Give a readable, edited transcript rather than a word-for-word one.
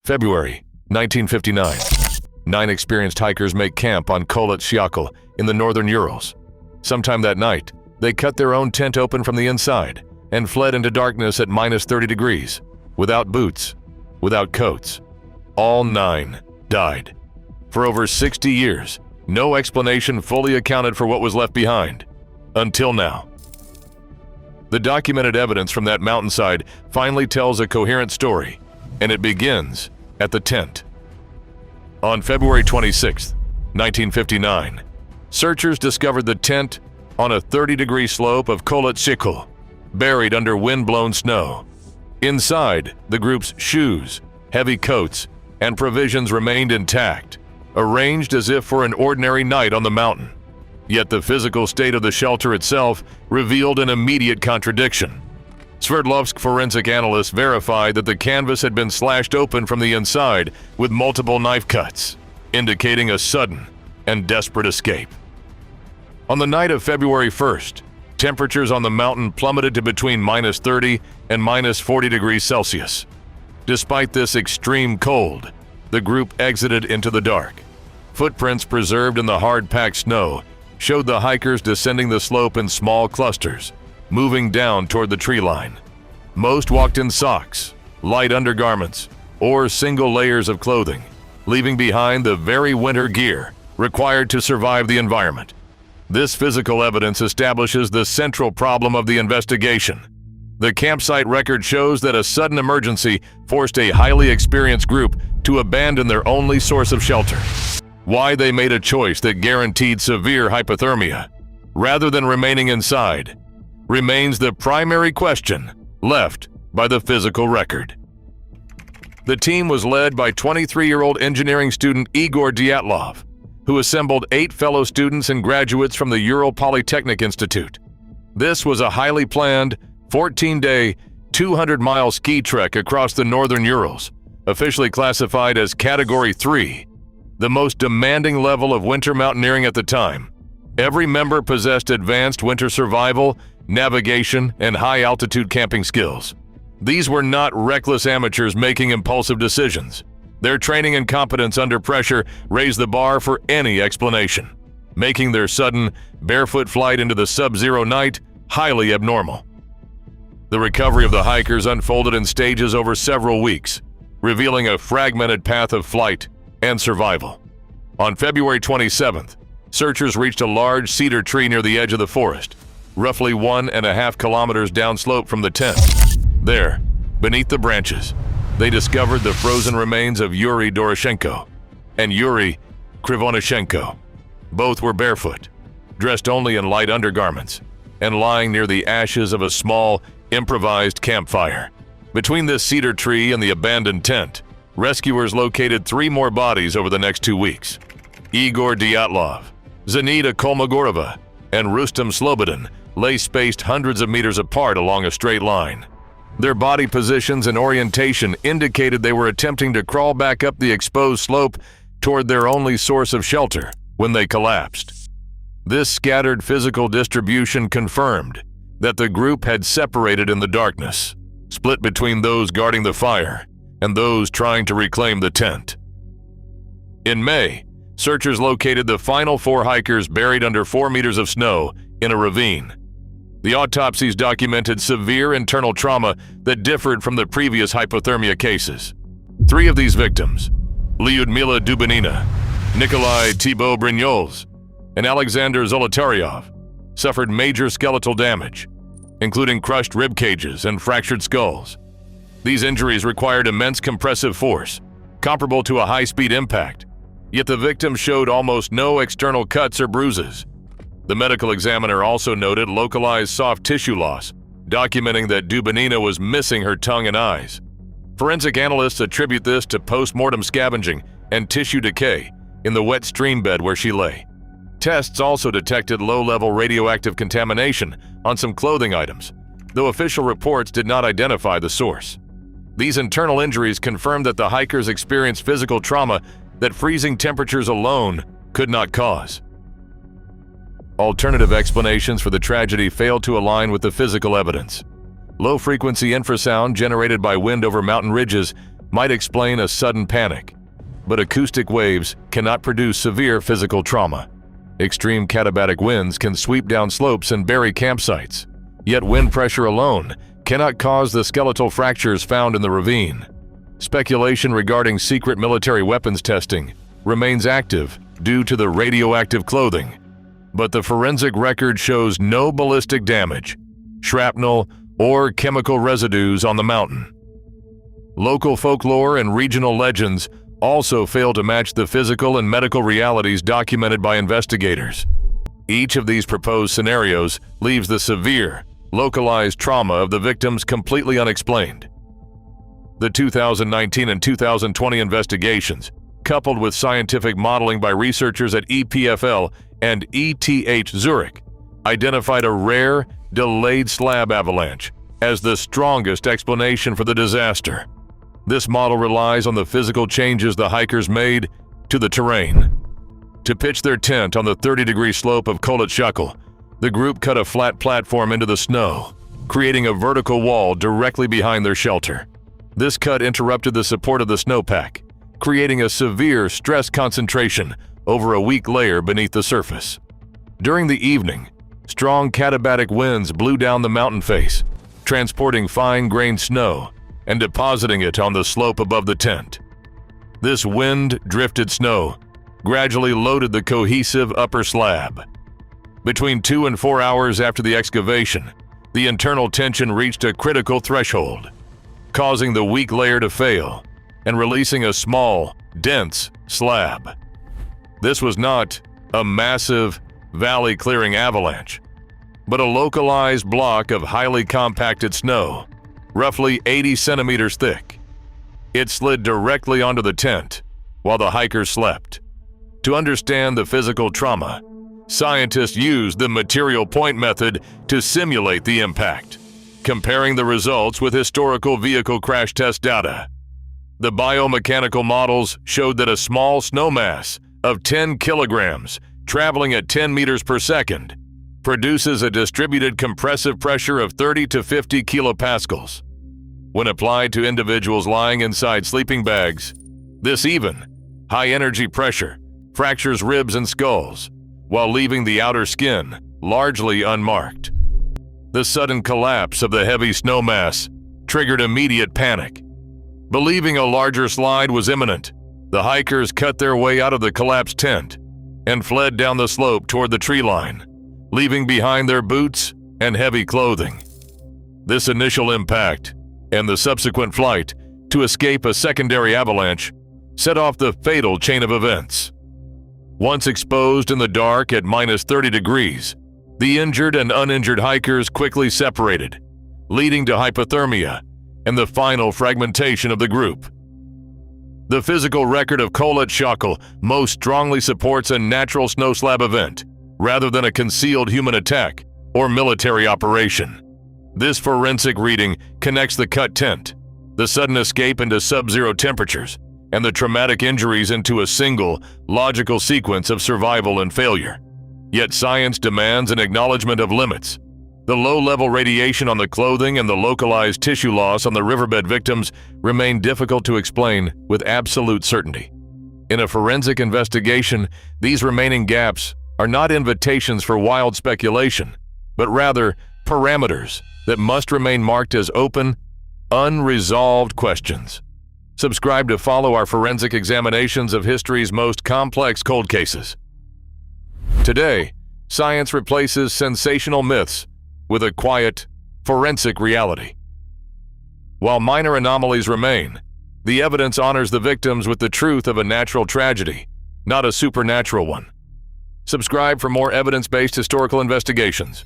February 1959. 9 experienced hikers make camp on Kholat Syakhl in the northern Urals. Sometime that night, they cut their own tent open from the inside and fled into darkness at -30 degrees, without boots, without coats. All 9 died. For over 60 years, no explanation fully accounted for what was left behind, until now. The documented evidence from that mountainside finally tells a coherent story, and it begins at the tent. On February 26, 1959, searchers discovered the tent on a 30-degree slope of Kholat Syakhl, buried under wind-blown snow. Inside, the group's shoes, heavy coats, and provisions remained intact, arranged as if for an ordinary night on the mountain. Yet the physical state of the shelter itself revealed an immediate contradiction. Sverdlovsk forensic analysts verified that the canvas had been slashed open from the inside with multiple knife cuts, indicating a sudden and desperate escape. On the night of February 1st, temperatures on the mountain plummeted to between -30 and -40 degrees Celsius. Despite this extreme cold, the group exited into the dark. Footprints preserved in the hard-packed snow showed the hikers descending the slope in small clusters, moving down toward the tree line. Most walked in socks, light undergarments, or single layers of clothing, leaving behind the very winter gear required to survive the environment. This physical evidence establishes the central problem of the investigation. The campsite record shows that a sudden emergency forced a highly experienced group to abandon their only source of shelter. Why they made a choice that guaranteed severe hypothermia, rather than remaining inside, remains the primary question left by the physical record. The team was led by 23-year-old engineering student Igor Dyatlov, who assembled 8 fellow students and graduates from the Ural Polytechnic Institute. This was a highly planned, 14-day, 200-mile ski trek across the northern Urals, officially classified as Category 3, the most demanding level of winter mountaineering at the time. Every member possessed advanced winter survival, navigation, and high-altitude camping skills. These were not reckless amateurs making impulsive decisions. Their training and competence under pressure raised the bar for any explanation, making their sudden, barefoot flight into the sub-zero night highly abnormal. The recovery of the hikers unfolded in stages over several weeks, revealing a fragmented path of flight and survival. On February 27th, searchers reached a large cedar tree near the edge of the forest, roughly 1.5 kilometers downslope from the tent. There, beneath the branches, they discovered the frozen remains of Yuri Doroshenko and Yuri Krivonishenko. Both were barefoot, dressed only in light undergarments, and lying near the ashes of a small, improvised campfire. Between this cedar tree and the abandoned tent, rescuers located 3 more bodies over the next 2 weeks. Igor Dyatlov, Zenita Kolmogorova, and Rustam Slobodin lay spaced hundreds of meters apart along a straight line. Their body positions and orientation indicated they were attempting to crawl back up the exposed slope toward their only source of shelter when they collapsed. This scattered physical distribution confirmed that the group had separated in the darkness, split between those guarding the fire and those trying to reclaim the tent. In May, searchers located the final 4 hikers buried under 4 meters of snow in a ravine. The autopsies documented severe internal trauma that differed from the previous hypothermia cases. 3 of these victims, Lyudmila Dubinina, Nikolai Thibault Brignoles, and Alexander Zolotaryov, suffered major skeletal damage, including crushed rib cages and fractured skulls. These injuries required immense compressive force, comparable to a high-speed impact, yet the victims showed almost no external cuts or bruises. The medical examiner also noted localized soft tissue loss, documenting that Dubinina was missing her tongue and eyes. Forensic analysts attribute this to post-mortem scavenging and tissue decay in the wet stream bed where she lay. Tests also detected low-level radioactive contamination on some clothing items, though official reports did not identify the source. These internal injuries confirmed that the hikers experienced physical trauma that freezing temperatures alone could not cause. Alternative explanations for the tragedy failed to align with the physical evidence. Low-frequency infrasound generated by wind over mountain ridges might explain a sudden panic, but acoustic waves cannot produce severe physical trauma. Extreme katabatic winds can sweep down slopes and bury campsites, yet wind pressure alone cannot cause the skeletal fractures found in the ravine. Speculation regarding secret military weapons testing remains active due to the radioactive clothing, but the forensic record shows no ballistic damage, shrapnel, or chemical residues on the mountain. Local folklore and regional legends also fail to match the physical and medical realities documented by investigators. Each of these proposed scenarios leaves the severe, localized trauma of the victims completely unexplained. The 2019 and 2020 investigations, coupled with scientific modeling by researchers at EPFL and ETH Zurich, identified a rare, delayed slab avalanche as the strongest explanation for the disaster. This model relies on the physical changes the hikers made to the terrain. To pitch their tent on the 30-degree slope of Kholat Shakil, the group cut a flat platform into the snow, creating a vertical wall directly behind their shelter. This cut interrupted the support of the snowpack, creating a severe stress concentration over a weak layer beneath the surface. During the evening, strong katabatic winds blew down the mountain face, transporting fine-grained snow and depositing it on the slope above the tent. This wind-drifted snow gradually loaded the cohesive upper slab. Between 2 and 4 hours after the excavation, the internal tension reached a critical threshold, causing the weak layer to fail and releasing a small, dense slab. This was not a massive, valley-clearing avalanche, but a localized block of highly compacted snow, roughly 80 centimeters thick. It slid directly onto the tent while the hikers slept. To understand the physical trauma, scientists used the material point method to simulate the impact, comparing the results with historical vehicle crash test data. The biomechanical models showed that a small snow mass of 10 kilograms traveling at 10 meters per second produces a distributed compressive pressure of 30 to 50 kilopascals. When applied to individuals lying inside sleeping bags, this even, high-energy pressure fractures ribs and skulls, while leaving the outer skin largely unmarked. The sudden collapse of the heavy snow mass triggered immediate panic. Believing a larger slide was imminent, the hikers cut their way out of the collapsed tent and fled down the slope toward the tree line, leaving behind their boots and heavy clothing. This initial impact and the subsequent flight to escape a secondary avalanche set off the fatal chain of events. Once exposed in the dark at -30 degrees, the injured and uninjured hikers quickly separated, leading to hypothermia and the final fragmentation of the group. The physical record of Kholat Shakil most strongly supports a natural snow slab event rather than a concealed human attack or military operation. This forensic reading connects the cut tent, the sudden escape into sub-zero temperatures, and the traumatic injuries into a single, logical sequence of survival and failure. Yet science demands an acknowledgement of limits. The low-level radiation on the clothing and the localized tissue loss on the riverbed victims remain difficult to explain with absolute certainty. In a forensic investigation, these remaining gaps are not invitations for wild speculation, but rather parameters that must remain marked as open, unresolved questions. Subscribe to follow our forensic examinations of history's most complex cold cases. Today, science replaces sensational myths with a quiet, forensic reality. While minor anomalies remain, the evidence honors the victims with the truth of a natural tragedy, not a supernatural one. Subscribe for more evidence-based historical investigations.